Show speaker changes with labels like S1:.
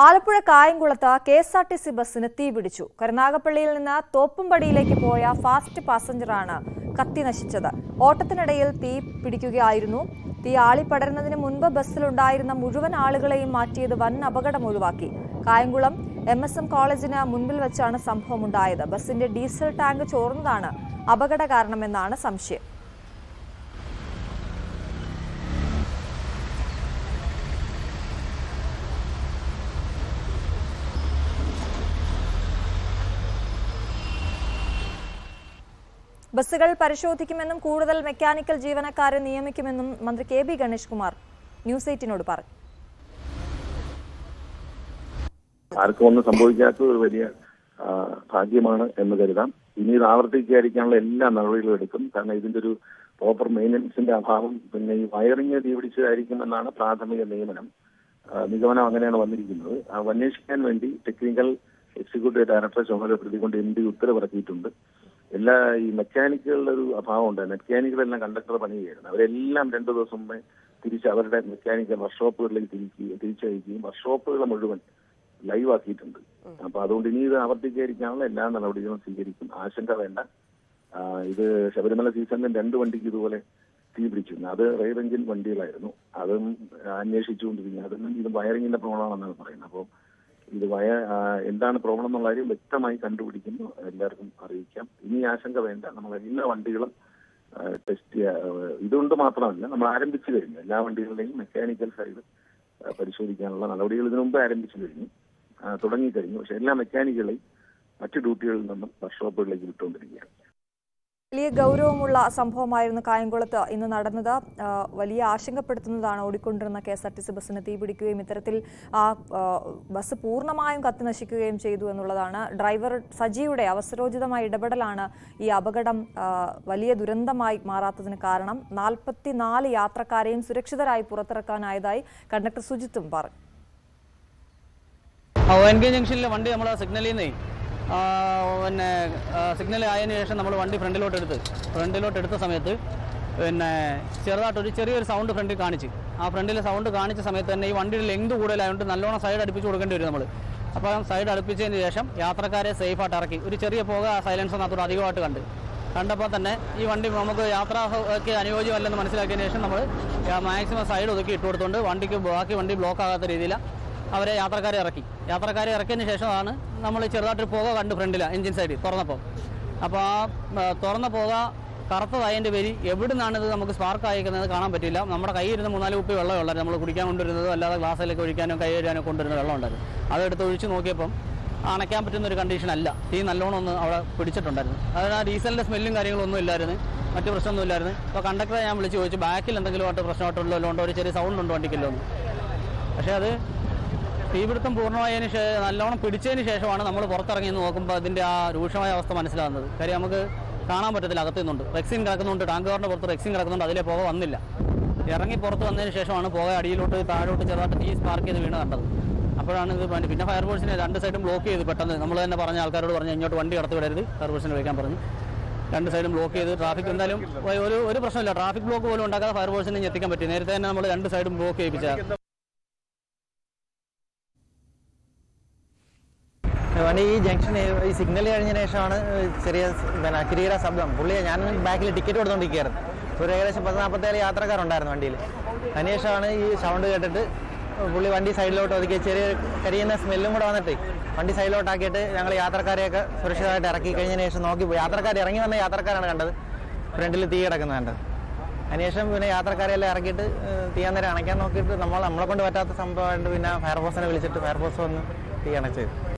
S1: ആലപ്പുഴ കായംകുളത്ത് കെഎസ്ആർടിസി ബസ്സിന് തീപിടിച്ചു. കരുനാഗപ്പള്ളിയിൽ നിന്ന് തോപ്പുംപടിയിലേക്ക് പോയ ഫാസ്റ്റ് പാസഞ്ചറാണ് കത്തി നശിച്ചത്. ഓട്ടത്തിനിടയിൽ തീ പിടിക്കുകയായിരുന്നു. തീ ആളിപ്പടരുന്നതിന് മുൻപ് ബസ്സിലുണ്ടായിരുന്ന മുഴുവൻ ആളുകളെയും മാറ്റിയത് വൻ അപകടം ഒഴിവാക്കി. കായംകുളം MSM കോളേജിന് മുൻപിൽ വെച്ചാണ് സംഭവമുണ്ടായത്. ബസ്സിന്റെ ഡീസൽ ടാങ്ക് ചോർന്നതാണ് അപകട കാരണമെന്നാണ് സംശയം. ബസ്സുകൾ പരിശോധിക്കുമെന്നും കൂടുതൽ മെക്കാനിക്കൽ ജീവനക്കാരെ നിയമിക്കുമെന്നും മന്ത്രി KB ഗണേഷ് കുമാർ ന്യൂസ് 8നോട് പറഞ്ഞു.
S2: ആർക്കും ഒന്നും സംഭവിക്കാത്ത ഒരു വലിയ ഭാഗ്യമാണ് എന്ന് കരുതാം. ഇനി ഇത് ആവർത്തിക്കാതിരിക്കാനുള്ള എല്ലാ നടപടികളും എടുക്കും. കാരണം ഇതിന്റെ ഒരു പ്രോപ്പർ മെയിൻ്റനൻസിന്റെ അഭാവം, പിന്നെ ഈ വയറിംഗ് തീപിടിച്ചതായിരിക്കുമെന്നാണ് പ്രാഥമിക നിഗമനം അങ്ങനെയാണ് വന്നിരിക്കുന്നത്. അന്വേഷിക്കാൻ വേണ്ടി ടെക്നിക്കൽ എക്സിക്യൂട്ടീവ് ഡയറക്ടറെ ചുമതലപ്പെടുത്തിക്കൊണ്ട് MD ഉത്തരവിറക്കിയിട്ടുണ്ട്. ഈ മെക്കാനിക്കുകളുടെ ഒരു അഭാവം ഉണ്ട്. മെക്കാനിക്കുകളെല്ലാം കണ്ടക്ടർ പണി ചെയ്യുന്നത്. അവരെല്ലാം 2 ദിവസം മുമ്പേ തിരിച്ച് അവരുടെ മെക്കാനിക്കൽ വർക്ക്ഷോപ്പുകളിലേക്ക് തിരിച്ചയക്കുകയും വർക്ക്ഷോപ്പുകളെ മുഴുവൻ ലൈവ് ആക്കിയിട്ടുണ്ട്. അപ്പൊ അതുകൊണ്ട് ഇനി ഇത് ആവർത്തിക്കാതിരിക്കാനുള്ള എല്ലാ നടപടികളും സ്വീകരിക്കും. ആശങ്ക വേണ്ട. ഇത് ശബരിമല സീസണിൽ 2 വണ്ടിക്ക് ഇതുപോലെ തീ പിടിച്ചിരുന്നു. അത് റെയർ എഞ്ചിൻ വണ്ടികളായിരുന്നു. അതും അന്വേഷിച്ചുകൊണ്ടിരിക്കുന്നത്. അതൊന്നും ഇത് വയറിങ്ങിന്റെ പ്രോബ്ലം ആണെന്നാണ് പറയുന്നത്. അപ്പോൾ ഇത് എന്താണ് പ്രോബ്ലം എന്നുള്ള കാര്യം വ്യക്തമായി കണ്ടുപിടിക്കുന്നു. എല്ലാവർക്കും അറിയിക്കാം. ഇനി ആശങ്ക വേണ്ട. നമ്മൾ എല്ലാ വണ്ടികളും ടെസ്റ്റ് ഇതുകൊണ്ട് മാത്രമല്ല, നമ്മൾ ആരംഭിച്ചു കഴിഞ്ഞു. എല്ലാ വണ്ടികളുടെയും മെക്കാനിക്കൽ സൈഡ് പരിശോധിക്കാനുള്ള നടപടികൾ ഇതിനു മുമ്പ് ആരംഭിച്ചു കഴിഞ്ഞു, തുടങ്ങിക്കഴിഞ്ഞു. പക്ഷെ എല്ലാ മെക്കാനിക്കുകളെയും മറ്റു ഡ്യൂട്ടികളിൽ നിന്നും വർക്ക്ഷോപ്പുകളിലേക്ക് വിട്ടുകൊണ്ടിരിക്കുകയാണ്.
S1: വലിയ ഗൗരവമുള്ള സംഭവമായിരുന്നു കായംകുളത്ത് ഇന്ന് നടന്നത്. വലിയ ആശങ്കപ്പെടുത്തുന്നതാണ്. ഓടിക്കൊണ്ടിരുന്ന KSRTC ബസ്സിന് തീപിടിക്കുകയും ഇത്തരത്തിൽ ആ ബസ് പൂർണ്ണമായും കത്തി നശിക്കുകയും ചെയ്തു എന്നുള്ളതാണ്. ഡ്രൈവർ സജിയുടെ അവസരോചിതമായ ഇടപെടലാണ് ഈ അപകടം വലിയ ദുരന്തമായി മാറാത്തതിന് കാരണം. 44 യാത്രക്കാരെയും സുരക്ഷിതരായി പുറത്തിറക്കാനായതായി കണ്ടക്ടർ സുജിത്തും പറഞ്ഞു.
S3: ജംഗ്ഷനിലെ വണ്ടി നമ്മൾ സിഗ്നലിൽ നിന്ന് പിന്നെ സിഗ്നൽ ആയതിനു ശേഷം നമ്മൾ വണ്ടി ഫ്രണ്ടിലോട്ട് എടുത്ത സമയത്ത് പിന്നെ ചെറിയൊരു സൗണ്ട് ഫ്രണ്ടിൽ കാണിച്ച്, ആ ഫ്രണ്ടിലെ സൗണ്ട് കാണിച്ച സമയത്ത് തന്നെ ഈ വണ്ടിയുടെ ലെങ്ത് കൂടുതലായതുകൊണ്ട് നല്ലോണം സൈഡ് അടുപ്പിച്ച് കൊടുക്കേണ്ടി വരും നമ്മൾ. അപ്പോൾ സൈഡ് അടുപ്പിച്ചതിന് ശേഷം യാത്രക്കാരെ സേഫായിട്ട് ഇറക്കി. ഒരു ചെറിയ പുക സൈലൻസറിനകത്തോട് അധികമായിട്ട് കണ്ടപ്പോൾ തന്നെ ഈ വണ്ടി നമുക്ക് യാത്രയ്ക്ക് അനുയോജ്യമല്ലെന്ന് മനസ്സിലാക്കിയതിന് ശേഷം നമ്മൾ മാക്സിമം സൈഡ് ഒതുക്കി ഇട്ട് കൊടുത്തുകൊണ്ട് ബാക്കി വണ്ടി ബ്ലോക്ക് ആകാത്ത രീതിയിൽ അവരെ യാത്രക്കാരെ ഇറക്കിയതിന് ശേഷമാണ് നമ്മൾ ചെറുതായിട്ടൊരു പുക കണ്ട് ഫ്രണ്ടിൽ എഞ്ചിൻ സൈഡിൽ തുറന്നപ്പോൾ. അപ്പോൾ ആ തുറന്ന പുക കറുത്തതായതിൻ്റെ പേര് എവിടെ നിന്നാണിത് നമുക്ക് സ്പാർക്ക് അയക്കുന്നത് കാണാൻ പറ്റില്ല. നമ്മുടെ കയ്യിരുന്ന 3-4 കുപ്പി വെള്ളം ഉള്ളായിരുന്നു. നമ്മൾ കുടിക്കാൻ കൊണ്ടുവരുന്നത് അല്ലാതെ ഗ്ലാസ്സിലേക്ക് ഒഴിക്കാനോ കൈ കഴുകാനോ കൊണ്ടുവരുന്ന വെള്ളം ഉണ്ടായിരുന്നു. അതെടുത്ത് ഒഴിച്ച് നോക്കിയപ്പം അണയ്ക്കാൻ പറ്റുന്ന ഒരു കണ്ടീഷൻ അല്ല. തീ നല്ലോണം ഒന്ന് അവിടെ പിടിച്ചിട്ടുണ്ടായിരുന്നു. അതിന് ആ ഡീസലിൻ്റെ സ്മെല്ലും കാര്യങ്ങളൊന്നും ഇല്ലായിരുന്നു, മറ്റു പ്രശ്നമൊന്നും ഇല്ലായിരുന്നു. അപ്പോൾ കണ്ടക്ടറെ ഞാൻ വിളിച്ച് ചോദിച്ചു, ബാക്കിൽ എന്തെങ്കിലുമായിട്ട് പ്രശ്നമായിട്ടുള്ളതുകൊണ്ടോ ഒരു ചെറിയ സൗണ്ട് ഉണ്ടോ വണ്ടിക്കല്ലോ എന്ന്. പക്ഷേ അത് തീപിടുത്തം പൂർണ്ണമായതിന് നല്ലോണം പിടിച്ചതിന് ശേഷമാണ് നമ്മൾ പുറത്തിറങ്ങി നോക്കുമ്പോൾ അതിൻ്റെ ആ രൂക്ഷമായ അവസ്ഥ മനസ്സിലാകുന്നത്. കാര്യം നമുക്ക് കാണാൻ പറ്റത്തില്ല. അകത്തു നിന്നുണ്ട് റെക്സിൻ കിടക്കുന്നുണ്ട്, ടാങ്കുകാരുടെ പുറത്ത് റെക്സിൻ കിടക്കുന്നുണ്ട്. അതിലെ പുക വന്നില്ല. ഇറങ്ങി പുറത്ത് വന്നതിന് ശേഷമാണ് പുക അടിയിലോട്ട് താഴോട്ട് ചെറുതായിട്ട് തീ സ്പാർക്ക് ചെയ്ത് വീണ് കണ്ടത്. അപ്പോഴാണ് ഇത് പിന്നെ ഫയർഫോഴ്സിനെ 2 സൈഡും ബ്ലോക്ക് ചെയ്ത് പെട്ടെന്ന് നമ്മൾ തന്നെ പറഞ്ഞ ആൾക്കാരോട് പറഞ്ഞ് ഇങ്ങോട്ട് വണ്ടി കടത്തി വിടരുത്, ഫയർഫോഴ്സിനെ വയ്ക്കാൻ പറഞ്ഞു. 2 സൈഡും ബ്ലോക്ക് ചെയ്ത് ട്രാഫിക് എന്തായാലും ഒരു പ്രശ്നമില്ല. ട്രാഫിക് ബ്ലോക്ക് പോലും ഉണ്ടാക്കാതെ ഫയർഫോഴ്സിനെ എത്തിക്കാൻ പറ്റി. നേരത്തെ തന്നെ നമ്മൾ 2 സൈഡും ബ്ലോക്ക് ചെയ്യിപ്പിച്ച
S4: വണ്ടി ഈ ജംഗ്ഷൻ ഈ സിഗ്നൽ കഴിഞ്ഞതിന് ശേഷമാണ് കിരീട ശബ്ദം. ഞാൻ ബാക്കിൽ ടിക്കറ്റ് കൊടുത്തോണ്ടിരിക്കുകയായിരുന്നു. ഒരു ഏകദേശം 10-47 യാത്രക്കാരുണ്ടായിരുന്നു വണ്ടിയിൽ. അതിനുശേഷമാണ് ഈ സൗണ്ട് കേട്ടിട്ട് വണ്ടി സൈഡിലോട്ട് ഒതുക്കി ചെറിയ കരിയുന്ന സ്മെല്ലും കൂടെ വന്നിട്ട് വണ്ടി സൈഡിലോട്ടാക്കിയിട്ട് ഞങ്ങൾ യാത്രക്കാരെയൊക്കെ സുരക്ഷിതമായിട്ട് ഇറക്കി കഴിഞ്ഞതിന് ശേഷം നോക്കിപ്പോയി. ഇറങ്ങി വന്ന യാത്രക്കാരാണ് കണ്ടത് ഫ്രണ്ടിൽ തീ കിടക്കുന്നത് കണ്ടത്. അതിനുശേഷം പിന്നെ യാത്രക്കാരെല്ലാം ഇറക്കിയിട്ട് തീയാൻ നേരം അണയ്ക്കാൻ നോക്കിയിട്ട് നമ്മളെ കൊണ്ട് പറ്റാത്ത സംഭവമായിട്ട് പിന്നെ ഫയർഫോഴ്സിനെ വിളിച്ചിട്ട് ഫയർഫോഴ്സ് വന്ന് തീ അണച്ചത്.